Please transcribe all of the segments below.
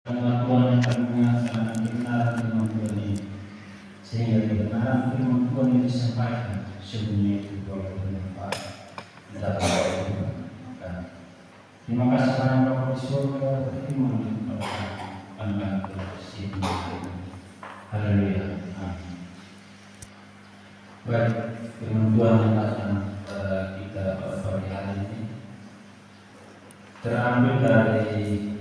Karena Tuhan yang kami mengingatkan kebenaran firman Tuhan ini, sehingga kebenaran firman Tuhan yang disampaikan sebenarnya itu bermanfaat dalam kehidupan. Terima kasih karena Bapa di surga berfirman kepada anak sini. Haleluya. Amin. Baik, firman Tuhan yang akan kita pada pagi hari ini terambil dari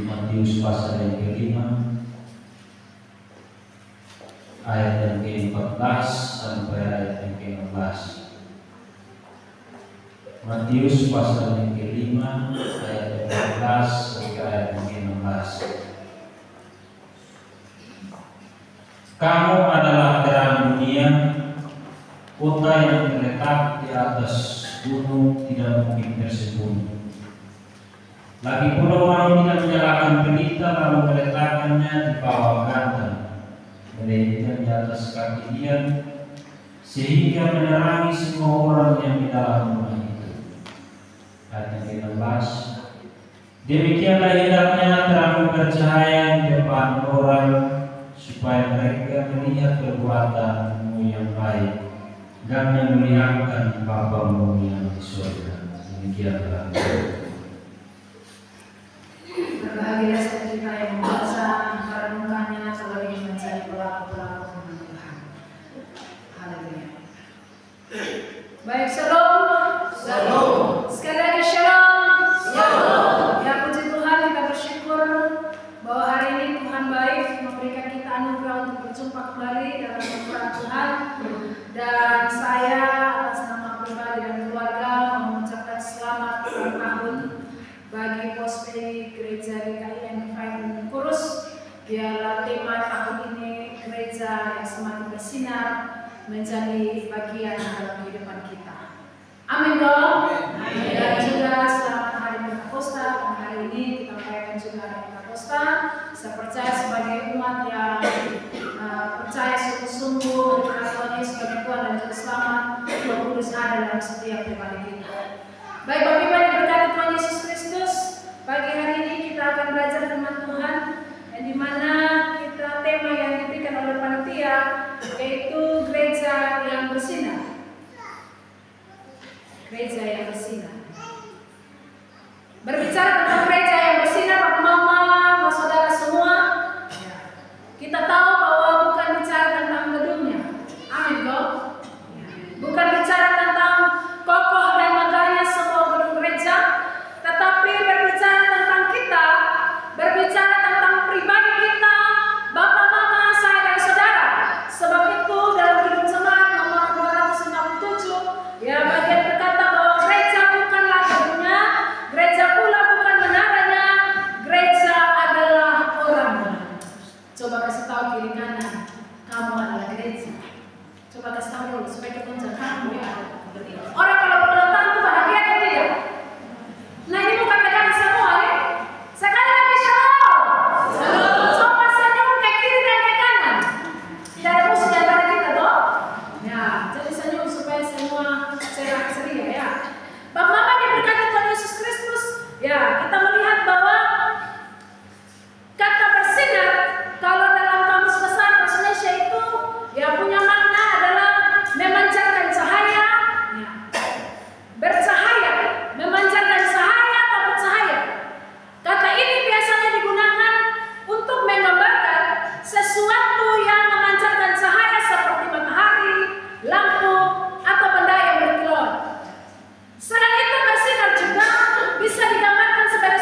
Matius pasal yang ke-5 ayat yang ke-14 sampai ayat yang ke-16. Matius pasal yang ke-5 ayat yang ke-14 sampai ayat yang ke-16. Kamu adalah terang dunia. Kota yang terletak di atas gunung tidak mungkin tersembunyi. Lagi pula orang tidak menyalakan pelita lalu meletakkannya di bawah gantang, meletakkan di atas kaki dia, sehingga menerangi semua orang yang di dalam rumah itu. Ayat yang ke-16. Demikianlah hendaknya terang bercahaya di depan orang, supaya mereka melihat perbuatanmu yang baik dan memuliakan Bapamu yang di surga. Demikianlah. Berbahagia setiap kita yang membaca, merenungkannya selalu menjadi pelaku-pelaku firman Tuhan. Haleluya. Baik, shalom. Shalom. Sekali lagi shalom. Shalom. Ya puji Tuhan, kita bersyukur bahwa hari ini Tuhan baik memberikan kita anugerah untuk berjumpa kembali dalam firman Tuhan. Dan saya atas nama pribadi dan keluarga mengucapkan selamat ulang tahun bagi Posperi Gereja GKI Environment Kurus. Biarlah tema tahun ini gereja yang semakin bersinar menjadi bagian dalam kehidupan kita. Amin dong. Amin. Dan juga selamat hari Pentakosta. Dan hari ini kita merayakan juga hari Pentakosta. Saya percaya sebagai umat yang percaya sungguh-sungguh dengan Tuhan Yesus sebagai Tuhan dan Juru Selamat, Roh Kudus ada dalam setiap pribadi kita. Baik Bapak Ibu yang berkati Tuhan Yesus Kristus, pagi hari ini kita akan belajar firman Tuhan, yang dimana kita tema yang diberikan oleh panitia yaitu gereja yang bersinar. Gereja yang bersinar. Berbicara tentang gereja yang bersinar, Bapak Mama, Bapak Saudara semua, kita tahu bahwa bukan bicara tentang gedungnya. Amin kok. Bukan bicara tentang kokoh dan megahnya sebuah gedung gereja, tetapi berbicara tentang kita, berbicara tentang pribadi kita, Bapak, Mama, saya dan saudara. Sebab itu dalam Hidup Jemaat nomor 257, ya bagian berkata bahwa gereja bukanlah gedungnya, gereja pula bukan menaranya, gereja adalah orangnya. Coba kasih tahu kiri kanan, kamu adalah gereja. Coba kasih tahu dulu supaya kita menjaga ya. Orang kalau ulang tahun itu bahagia atau tidak? Nah ini bukan pegang semua ya. Sekali lagi shalom. Shalom. Coba senyum ke kiri dan ke kanan. Tidak ada musuh di antara kita toh. Ya, jadi senyum supaya semua cerah ceria ya. Bapak Mama diberkati Tuhan Yesus Kristus. Ya, kita melihat bahwa kata bersinar kalau dalam kamus besar bahasa Indonesia itu ya punya makna adalah memancarkan cahaya, ya. Bercahaya, memancarkan cahaya atau bercahaya. Kata ini biasanya digunakan untuk menggambarkan sesuatu yang memancarkan cahaya seperti matahari, lampu, atau benda yang berkilau. Selain itu bersinar juga bisa digambarkan sebagai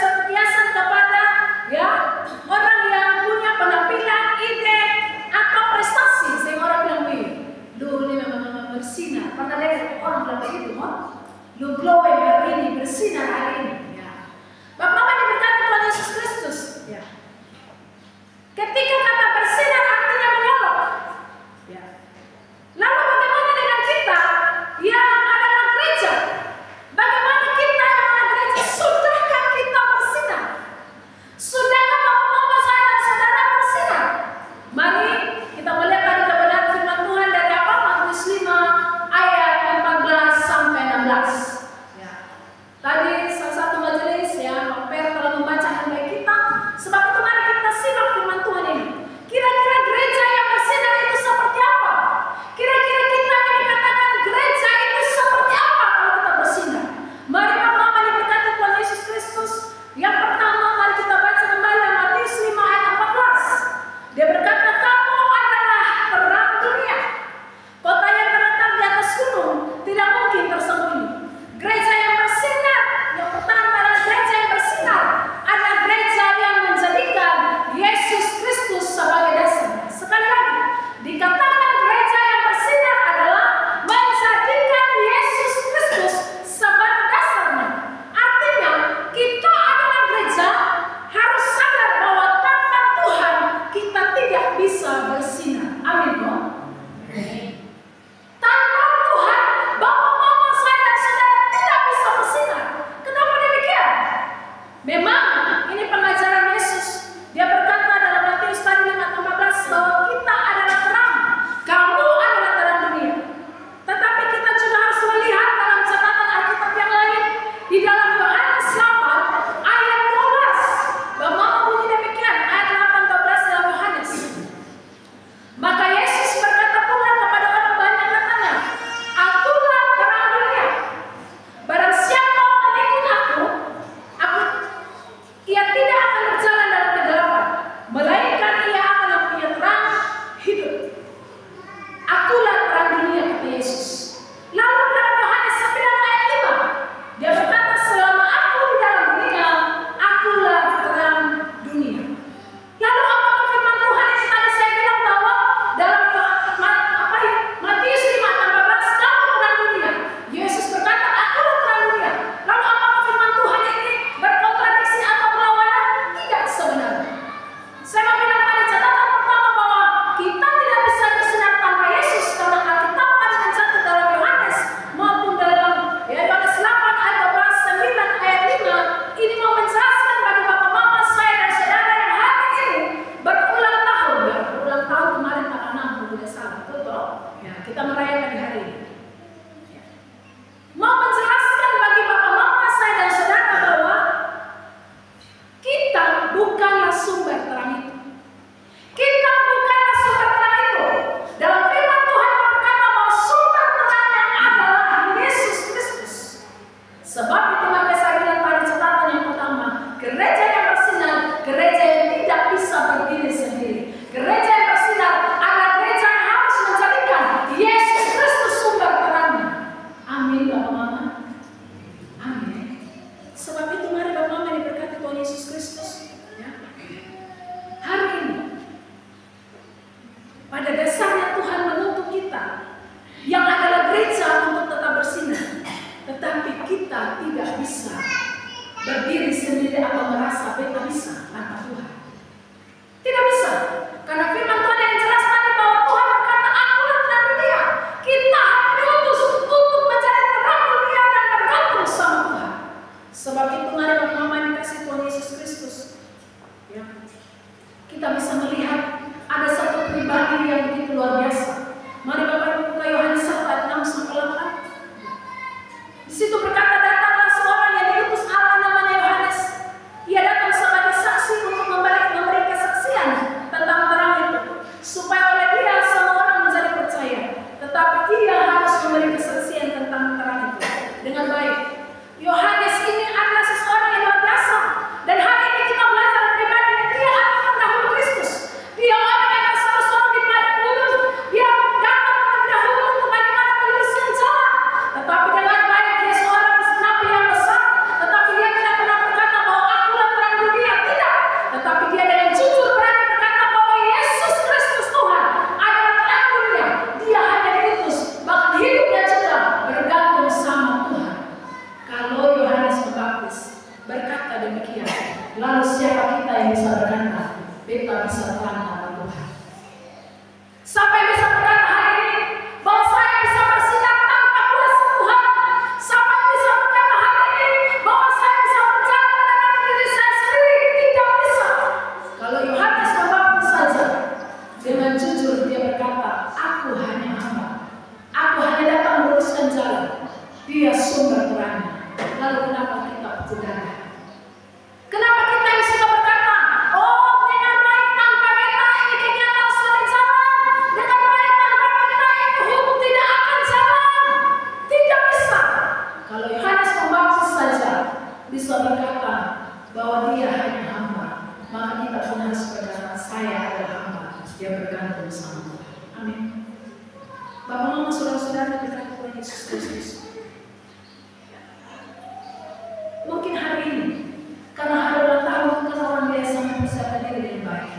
Ini mau menjelaskan bagi bapak mama saya dan saudara yang hari ini berulang tahun, ya, berulang tahun kemarin tanggal 6 kalau tidak salah, betul? Ya, kita merayakan di hari ini. Ya. Mau menjelaskan bagi bapak mama saya dan saudara bahwa kita bukanlah sumber terang itu. Kita bukanlah sumber terang itu. Dalam firman Tuhan berkata bahwa sumber terangnya adalah Yesus Kristus. Sebab itu maka saya bilang pada catatan yang pertama, gereja yang bersinar, gereja yang tidak bisa berdiri sendiri. Gereja yang bersinar adalah gereja yang harus menjadikan Yesus Kristus sumber terangnya. Amin, Bapak Mama. Amin. Sebab itu mari Bapak Mama diberkati Tuhan Yesus Kristus. Ya. Hari ini, pada dasarnya Tuhan menuntut kita yang adalah gereja untuk tetap bersinar. Tetapi kita tidak bisa berdiri sendiri atau merasa kita bisa tanpa Tuhan. Tidak bisa. Karena firman Tuhan yang jelas tadi bahwa Tuhan berkata, "Akulah terang dunia." Kita diutus untuk menjadi terang dunia dan bergantung sama Tuhan. Sebab itu mari Bapak Mama yang dikasih Tuhan Yesus Kristus. Ya. Kita bisa melihat ada satu pribadi yang begitu luar biasa. Mari Bapak Ibu buka Yohanes 1 ayat 6-8. Di situ berkata, datanglah seorang yang diutus Allah namanya Yohanes. Ia datang sebagai saksi untuk memberi kesaksian tentang terang itu, supaya oleh dia semua orang menjadi percaya. Tetapi dia harus memberi kesaksian tentang terang itu dengan baik. Yohanes ini adalah seseorang yang luar biasa. Dan hari ini kita belajar pribadinya. Dia adalah pendahulu Kristus. Dia orang yang bersama-sama di balik gunung. Dia datang terlebih dahulu untuk bagaimana menuliskan jalan. Tetapi dengan baik dia seorang nabi yang besar. Tetapi dia tidak pernah berkata bahwa akulah terang dunia. Tidak. Tetapi dia dengan jujur berani berkata bahwa Yesus Kristus Tuhan adalah terang dunia. Dia hanya diutus. Bahkan hidupnya juga bergantung sama Tuhan. Kalau Yohanes Pembaptis berkata demikian, lalu siapa kita yang bisa berkata, beta bisa terang tanpa Tuhan? Siapa yang bisa berkata hari ini bahwa saya bisa bersinar tanpa kuasa Tuhan? Siapa yang bisa berkata hari ini bahwa saya bisa berjalan dengan diri saya sendiri? Tidak bisa. Kalau Yohanes Pembaptis saja dengan jujur dia berkata, aku hanya hamba, aku hanya datang meluruskan jalan. Dia sumber terangnya. Lalu kenapa kita tidak? Kenapa kita yang suka berkata, oh dengan baik tanpa beta ini kegiatan sudah jalan, dengan baik tanpa beta ini hukum tidak akan jalan? Tidak bisa. Kalau Yohanes Pembaptis saja bisa berkata bahwa dia hanya hamba, maka kita pun harus berkata, saya adalah hamba, dia bergantung sama Tuhan. Amin. Bapak Mama saudara-saudara berkata Tuhan Yesus Kristus. Mungkin hari ini, karena hari ulang tahun, karena orang biasa mempersiapkan diri dengan baik.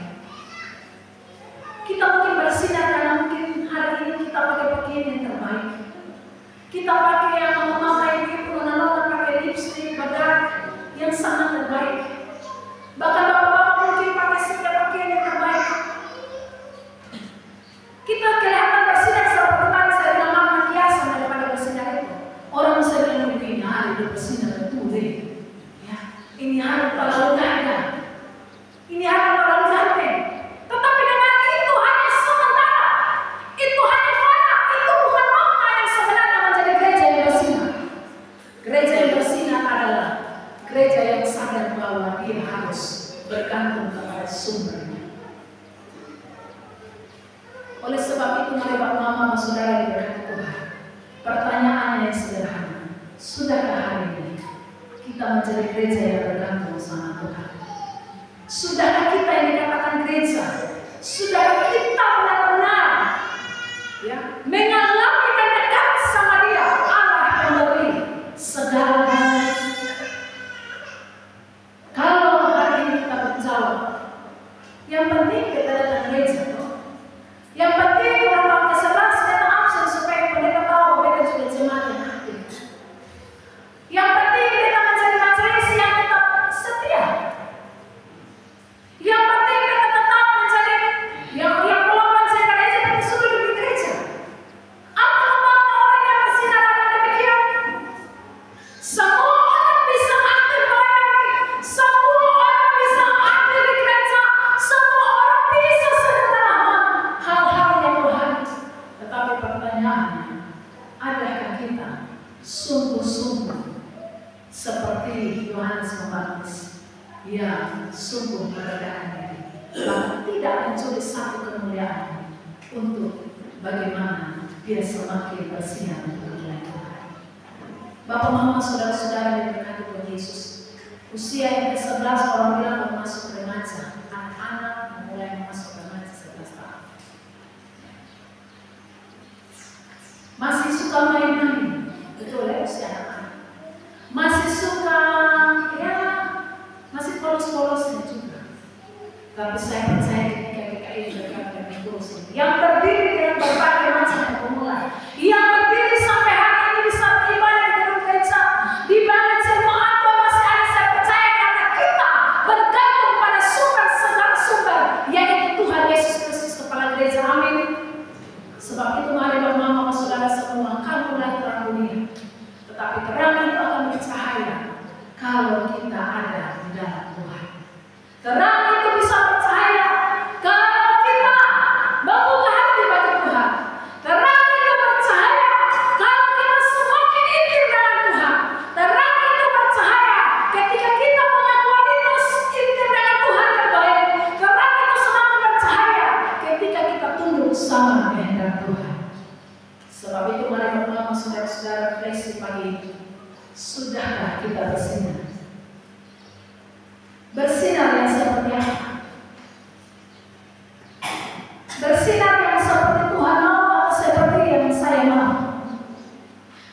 Kita mungkin bersinar karena mungkin hari ini kita pakai pakaian yang terbaik. Kita pakai yang memakai pengenalan, pakai lipstick, bedak yang sangat terbaik. Bahkan bapak-bapak mungkin pakai setiap pakaian yang terbaik. Kita kelihatan bersinar seperti tadi saya bilang makna kiasan daripada bersinar itu. Orang bisa bilang begini, hari itu bersinar betul deh. Ya, ini hari terlalu gagah. Ini hari terlalu ganteng. Tetapi dengan itu hanya sementara. Itu hanya fana. Itu bukan makna yang sebenarnya menjadi gereja yang bersinar. Gereja yang bersinar adalah gereja yang sadar bahwa dia harus bergantung kepada sumbernya. Oleh sebab itu mari Bapak Mama saudara diberkati Tuhan. Pertanyaannya yang sederhana. Sudahkah hari ini kita menjadi gereja yang bergantung sama Tuhan? Sudahkah kita yang dikatakan gereja? Sudahkah kita benar-benar ya, mengalami dan dekat sama Dia, Allah pemberi segala? Kalau hari ini kita berjawab, yang penting kita datang gereja. Yang penting kalau pakai sebelas kita absen supaya mereka tahu mereka juga jemaat yang aktif. Yang penting kita mencari majelis yang tetap setia. Yang penting kita tetap mencari yang yang sungguh merendahkan diri, bahkan tidak mencuri satu kemuliaan untuk bagaimana dia semakin bersinar untuk kemuliaan Tuhan. Bapak, mama, saudara-saudara yang berkati Tuhan Yesus, usia yang ke-11 orang bilang mau masuk remaja, anak-anak mulai masuk remaja 11 tahun. Masih suka main-main, betul ya usia anak-anak. Masih suka, ya masih polos-polosnya juga. Tapi saya percaya ketika ini berkat dan terus yang berdiri dengan berbagai macam pergumulan, yang berdiri sampai hari ini bisa beribadah di gedung gereja, di balik semua apa masih ada. Saya percaya karena kita bergantung pada sumber segala sumber, yaitu Tuhan Yesus Kristus kepala gereja. Amin. Sebab itu mari mama saudara semua, kamulah terang dunia. Tetapi terang itu akan bercahaya kalau kita ada di dalam Tuhan. Terang itu bisa bercahaya kalau kita membuka hati bagi Tuhan. Terang itu bercahaya kalau kita semakin intim dengan Tuhan. Terang itu bercahaya ketika kita punya kualitas intim dengan Tuhan yang baik. Terang itu semakin bercahaya ketika kita tunduk sama kehendak Tuhan. Sebab itu mari bersama saudara-saudara refleksi pagi ini. Sudahkah kita bersinar? Bersinar yang seperti apa? Bersinar yang seperti Tuhan mau atau seperti yang saya mau?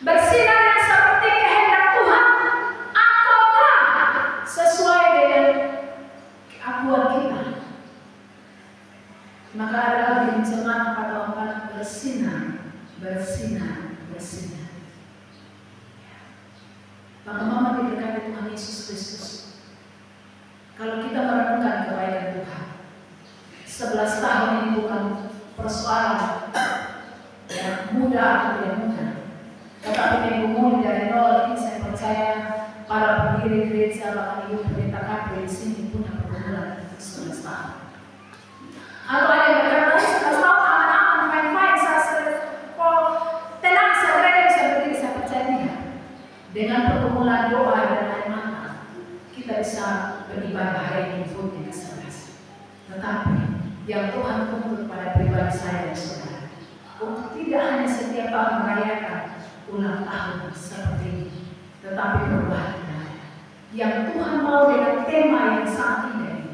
Bersinar yang seperti kehendak Tuhan ataukah sesuai dengan keakuan kita? Maka ada lagi jemaat pada orang bersinar, bersinar, bersinar. Maka mama diberkati Tuhan Yesus Kristus. Kalau kita merenungkan kebaikan Tuhan, 11 tahun ini bukan persoalan yang mudah atau tidak mudah, tetapi yang memulai dari nol ini saya percaya para pendiri gereja bahkan ibu pendeta KP di sini punya pergumulan 11 tahun. Atau ada yang berkata 11 tahun aman-aman, fine-fine, tenang, saya bisa berdiri, saya percaya tidak. Dengan pergumulan doa dan air mata, kita bisa beribadah hari ini pun dengan sebelas. Tetapi yang Tuhan tuntut pada pribadi saya dan saudara, untuk tidak hanya setiap tahun merayakan ulang tahun seperti ini, tetapi berbahagia. Yang Tuhan mau dengan tema yang sangat indah ini,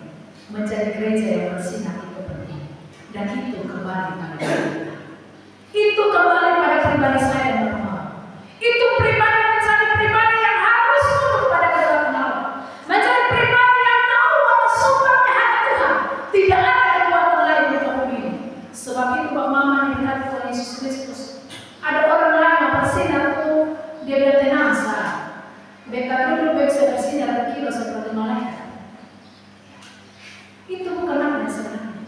menjadi gereja yang bersinar itu penting. Dan itu kembali pada kita. Itu kembali pada pribadi saya dan mama. Itu pribadi menjadi pribadi yang harus tunduk pada kedaulatan Allah. Menjadi pribadi yang tahu bahwa sumbernya hanya Tuhan. Tidak ada kekuatan lain di muka bumi ini. Sebab itu Pak Mama dikatakan Tuhan Yesus Kristus. Ada orang lain yang bersinar itu dia bilang tenang salah. Beta dulu bisa bersinar berkilau seperti malaikat. Itu bukan apa yang sebenarnya.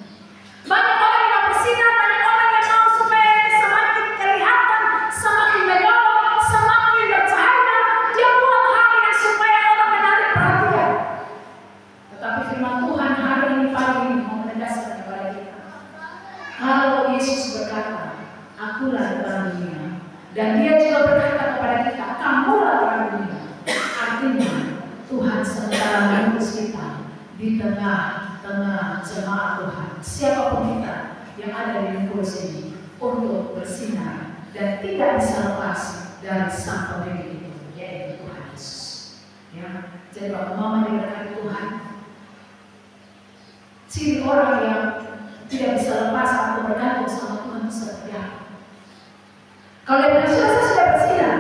Banyak orang yang bersinar, banyak orang yang mau supaya semakin kelihatan, semakin menyolok, semakin bercahaya. Dia buat hal yang supaya orang menarik perhatian. Tetapi firman Tuhan hari ini pagi ini mau menegaskan kepada kita. Kalau Yesus berkata, akulah terang dunia, dan dia juga berkata kepada kita, kamulah terang dunia. Artinya Tuhan sementara mengutus kita di tengah-tengah jemaat Tuhan, siapapun kita yang ada di kursi ini, untuk bersinar dan tidak bisa lepas dari sang pemimpin itu, yaitu Tuhan Yesus. Ya, jadi Bapak Mama diberkati Tuhan. Ciri orang yang tidak bisa lepas atau bergantung sama Tuhan itu seperti apa? Kalau dia bilang, saya sudah bersinar,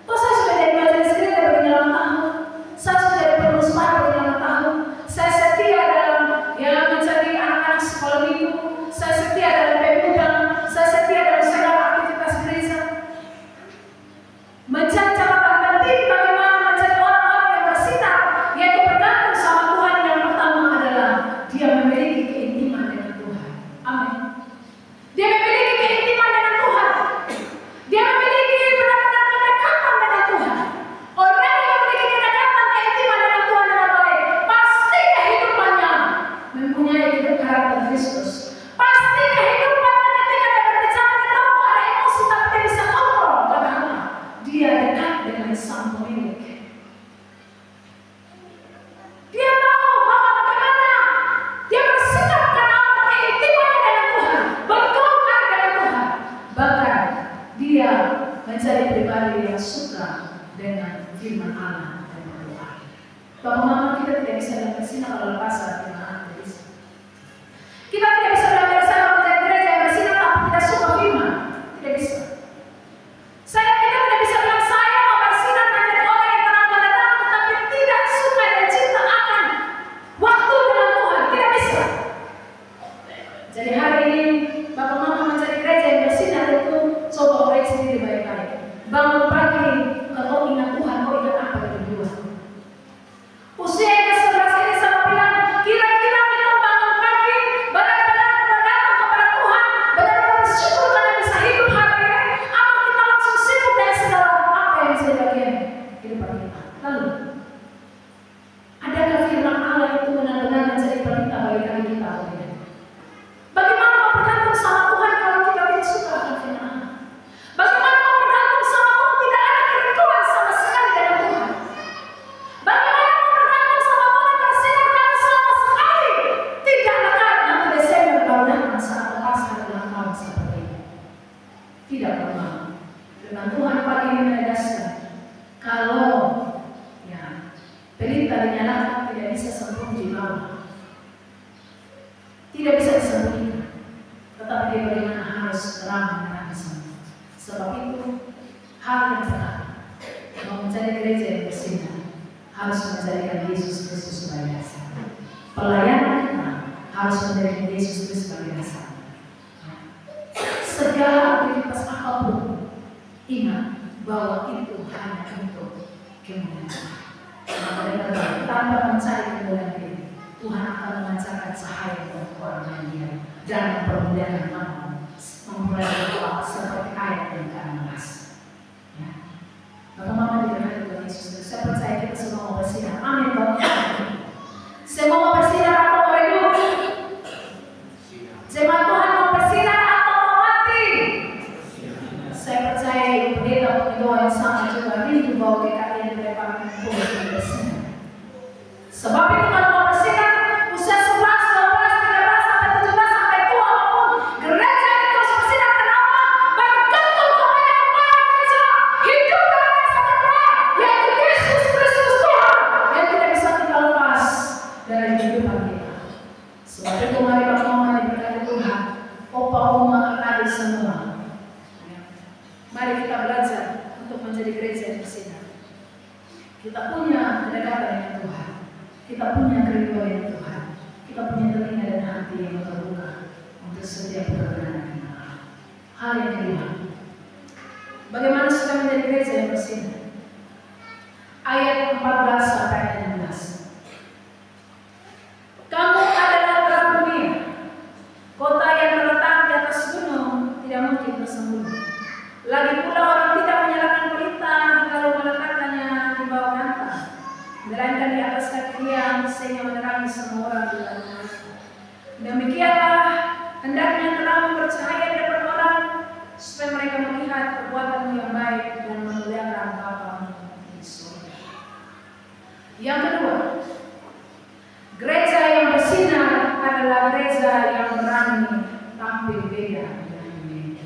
toh saya sudah jadi majelis gereja berjalan tahun, saya sudah jadi pengurus para berjalan tahun, saya setia dalam mencari anak-anak sekolah minggu, saya setia dalam pemuda, saya setia dalam segala aktivitas gereja. Mencari catatan penting bagaimana menjadi orang-orang yang bersinar, yaitu bergantung sama Tuhan. Yang pertama adalah dia memiliki keintiman dengan Tuhan. Amin. Dia memiliki keintiman dengan Tuhan. Dia memiliki benar-benar bersinah kalau lepas firman tidak bisa. Kita tidak bisa belajar sama menjadi gereja yang bersinah tapi tidak suka firman, tidak bisa. Kita tidak bisa bilang saya mau bersinah menjadi orang yang tenang mendatang, tetapi tidak suka dan cinta akan waktu dengan Tuhan, tidak bisa. Jadi hari ini Bapak Mama mencari gereja yang bersinar itu coba koreksi diri baik-baik. Bangun pagi, kalau ingat Tuhan, kau ingat apa yang kedua? Usia yang ke-11 ini sama bilang, kira-kira kita bangun pagi, benar-benar berdatang kepada Tuhan, benar-benar bersyukur karena bisa hidup hari ini, atau kita langsung sibuk dengan segala apa yang bisa bagian kehidupan kita. Lalu, adakah firman Allah itu benar-benar menjadi perintah bagi kami kita atau tidak? Bagaimana mau bergantung sama Tuhan kalau kita tidak suka akan firman Allah? Bagaimana mau bergantung sama Tuhan tidak ada kerinduan sama sekali dengan Tuhan? Bagaimana mau bergantung sama Tuhan bersinar kami sama sekali tidak lekat nanti Desember tahun depan saat Paskah ulang tahun seperti ini? Tidak pernah. Dengan Tuhan pagi ini menegaskan kalau pelita dinyalakan tidak bisa sembunyi di bawah, tidak bisa disembunyikan, tetapi dia bagaimana harus terang menerang semua. Sebab itu hal yang pertama mau mencari gereja yang bersinar harus menjadikan Yesus Kristus sebagai dasar. Pelayanan kita harus menjadikan Yesus Kristus sebagai dasar. Segala aktivitas apapun ingat bahwa itu hanya untuk kemuliaan Tuhan. Tanpa mencari kemuliaan diri, Tuhan akan memancarkan cahaya untuk orang lain dan mempermuliakan kamu, mempermuliakan doa seperti ayat yang ke-16. Ya. Bapak Mama diberkati Tuhan Yesus. Saya percaya kita semua mau bersinar. Amin. Semua mau bersinar atau mau hidup? Jemaat Tuhan mau bersinar atau mau mati? Saya percaya Ibu Pendeta punya doa yang sama juga rindu bahwa GKI yang dileparkan Tuhan bersinar. Sebab itu kalau mau bersinar usia 11, 12, 13 sampai 17 sampai tua apapun, gereja itu harus bersinar. Kenapa? Bergantung kepada kepala gereja, hidup dalam dasar Tuhan, yaitu Yesus Kristus Tuhan yang tidak bisa kita lepas dari kehidupan kita. Sebab itu mari Bapak Mama diberkati Tuhan, Opa Oma adik semua. Mari kita belajar untuk menjadi gereja yang bersinar. Kita punya kedekatan dengan Tuhan. Kita punya kerinduan dengan Tuhan. Kita punya telinga dan hati yang terbuka untuk setiap kebenaran kita. Hal yang kedua, bagaimana supaya menjadi gereja yang bersinar? Ayat 14 sampai 16. Kamu adalah terang dunia. Kota yang terletak di atas gunung tidak mungkin bersembunyi. Lagi pula orang tidak menyalakan pelita kalau meletakkannya di bawah bantal, melainkan di atas kaki dia sehingga menerangi semua orang di dalam rumah. Demikianlah hendaknya terang bercahaya di depan orang supaya mereka melihat perbuatanmu yang baik dan memuliakan Bapamu di surga. Yang kedua, gereja yang bersinar adalah gereja yang berani tampil beda dengan dunia.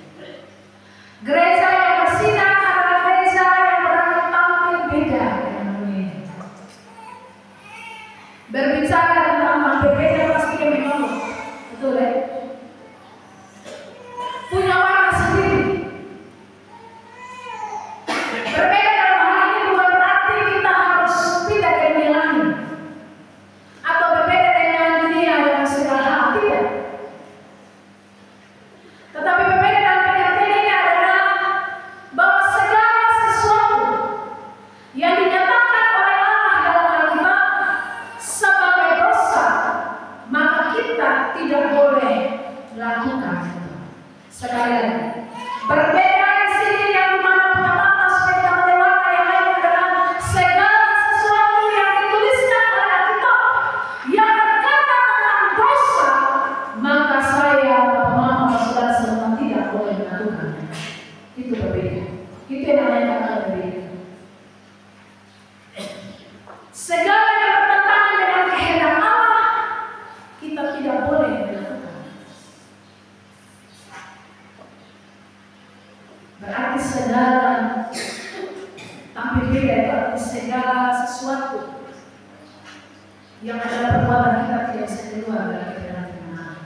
Gereja yang bersinar adalah gereja yang berani tampil beda dengan dunia. Berbicara tentang tampil beda pasti dia menolong, betul ya? Punya warna sendiri. Berbeda dalam hal ini bukan berarti kita harus tidak dari dunia lain atau berbeda dengan dunia dalam segala hal, tidak. Tetapi berbeda dalam pengertian ini adalah bahwa segala sesuatu yang dinyatakan oleh Allah dalam Alkitab sebagai dosa, maka kita tidak boleh yang adalah perbuatan kita tidak bisa keluar dari kebenaran firman.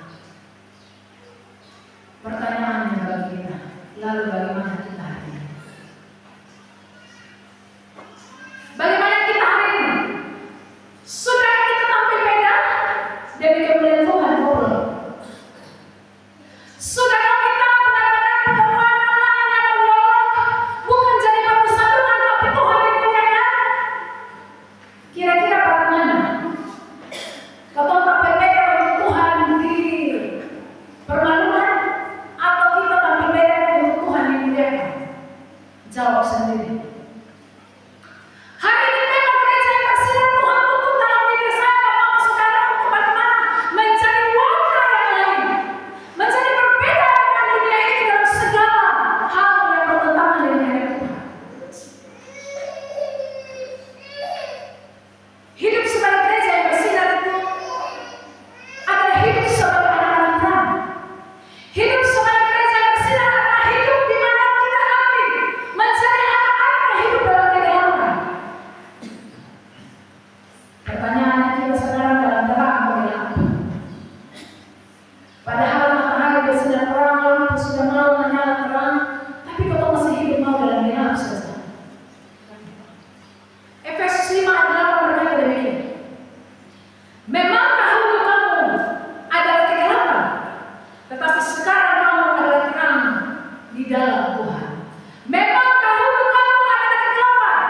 Pertanyaannya bagi kita, lalu bagaimana kita hari ini? Bagaimana kita hari ini? Sudah kita tampil beda dari kemuliaan Tuhan, ngobrol. Sudah kita benar-benar pertemuan Allah yang menolong, bukan jadi batu sandungan, tapi Tuhan dimuliakan. Kira-kira bagaimana? Kalau tampil beda untuk Tuhan di permaluan, atau kita tampil beda untuk Tuhan dimuliakan? Jawab sendiri. Hari ini memang gereja yang bersinar Tuhan tutup dalam diri saya, Bapak Saudara, untuk bagaimana menjadi warna yang lain, menjadi berbeda dengan dunia ini dalam segala hal yang bertentangan dengan hadirat Tuhan. Hidup sebagai gereja yang bersinar itu adalah hidup sebagai anak-anak Tuhan. Hidup sebagai gereja yang bersinar adalah hidup di mana kita aktif menjadi anak-anak yang hidup dalam kegelapan. Pertanyaannya, kita sekarang dalam terang bagaimana apa? Padahal matahari bersinar terang, lampu sudah mau menyala terang, tapi kau masih hidup mau dalam gelap saja. Efesus 5 ayat 8 berkata demikian. Memang dahulu kamu adalah kegelapan, tetapi sekarang kamu adalah terang di dalam Tuhan. Memang dahulu kamu adalah kegelapan,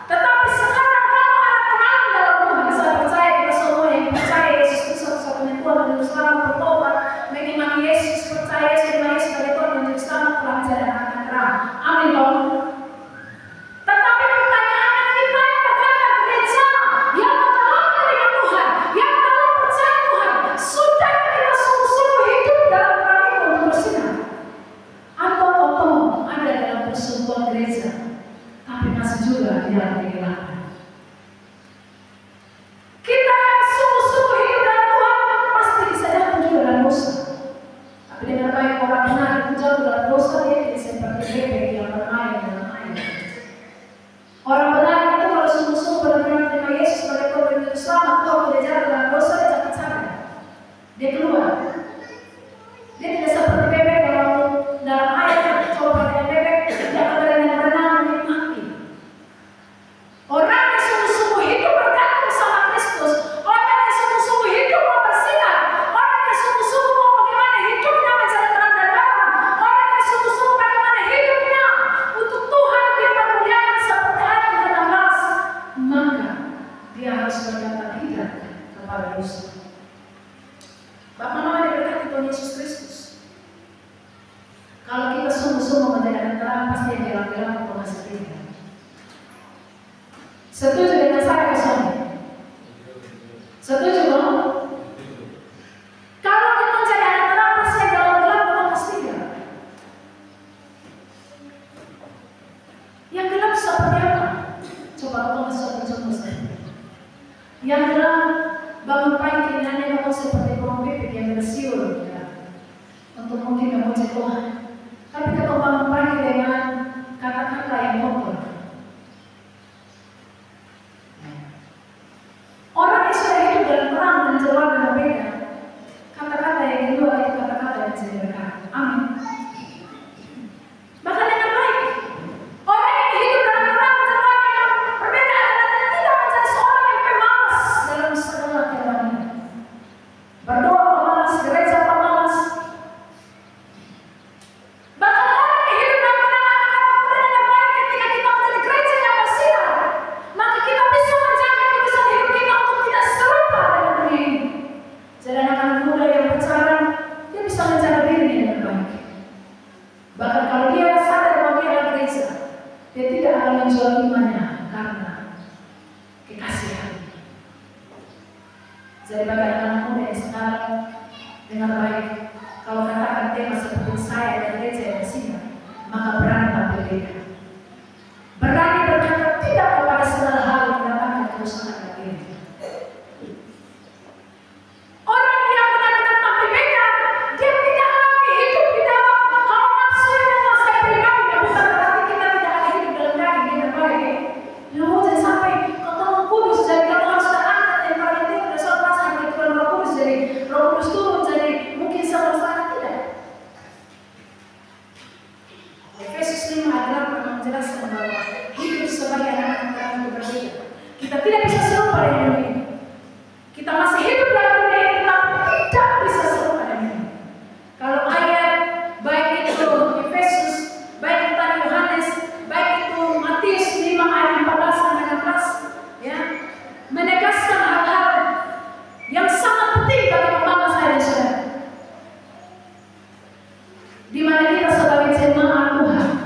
tetapi sekarang kamu adalah terang dalam Tuhan. Saya percaya kita semua yang percaya Yesus Kristus satu-satunya Tuhan dan Juru Selamat, bertobat, mengimani Yesus, percaya Yesus sebagai Tuhan dan Juru Selamat, telah menjadi anak terang. Amin dong. Tetapi pertanyaan kita yang berkata gereja yang berteman dengan Tuhan, yang telah percaya Tuhan, sudah kita sungguh-sungguh hidup dalam terang itu untuk bersinar? Atau ada dalam persekutuan gereja, tapi masih juga di dalam kegelapan? Kita yang sungguh-sungguh hidup dalam Tuhan pasti bisa jatuh juga dalam dosa. Tapi dengan baik orang benar itu jatuh dalam dosa, dia tidak seperti bebek yang bermain dalam air. Orang benar itu kalau sungguh-sungguh benar-benar terima Yesus sebagai Tuhan dan Juru Selamat, kalau tidak jatuh dalam dosa, dia capek-capek. Dia keluar. Dia tidak seperti bebek yang dalam air, coba dengan bebek, dia akan dengan berenang menikmati. Orang yang sungguh-sungguh hidup bergantung sama Kristus, orang yang sungguh-sungguh hidup mau bersinar, orang yang sungguh-sungguh mau bagaimana hidupnya menjadi terang dan terang, orang yang sungguh-sungguh bagaimana hidupnya untuk Tuhan dipermuliakan seperti ayat 16, maka dia harus berkata tidak kepada dosa. Bapak nama diberkati Tuhan Yesus Kristus. Kalau kita sungguh-sungguh menjadi anak terang, pasti yang gelap-gelap untuk masih tidak. Setuju dengan saya Sonia? Setuju dong? Kalau kita menjadi anak terang, pasti yang gelap-gelap untuk masih tidak. Yang gelap seperti apa? Coba kamu masuk contoh saya. Yang gelap bangun pagi kenyanya kamu seperti burung pipit yang bersiul ya, untuk mungkin memuji Tuhan. Tapi kalau bangun pagi dengan kata-kata yang kotor, orang yang sudah hidup dalam terang dan jelas dan berbeda, kata-kata yang kedua itu kata-kata yang bisa diberkati. Amin. Bahkan dengan baik, orang yang hidup dalam terang dan jelas yang berbeda adalah tidak menjadi seorang yang pemalas dalam segala kehidupannya. Berdoa pemalas, gereja pemalas. Bahkan orang yang hidup dalam terang akan dengan baik ketika kita menjadi gereja yang bersinar, maka kita bisa menjaga kebiasaan hidup kita untuk tidak serupa dengan dunia ini. Jadi anak-anak muda yang pacaran, dia bisa menjaga dirinya dengan baik. Bahkan kalau dia sadar bahwa dia adalah gereja, dia tidak akan menjual imannya karena kekasih hati. Jadi bagi anak-anak muda yang sekarang dengan baik, kalau katakan tema seperti saya dan gereja yang bersinar, maka berani tampil beda. Berani berkata tidak kepada segala hal yang mendatangkan kerusakan bagi diri. Orang yang benar-benar tampil beda, dia tidak lagi hidup di dalam hawa nafsu yang menguasai pribadi. Bukan berarti kita tidak akan hidup dalam daging dengan baik. Namun jangan sampai kau kudus, jadi kamu harus angkat yang paling tinggi. di mana kita sebagai jemaat Tuhan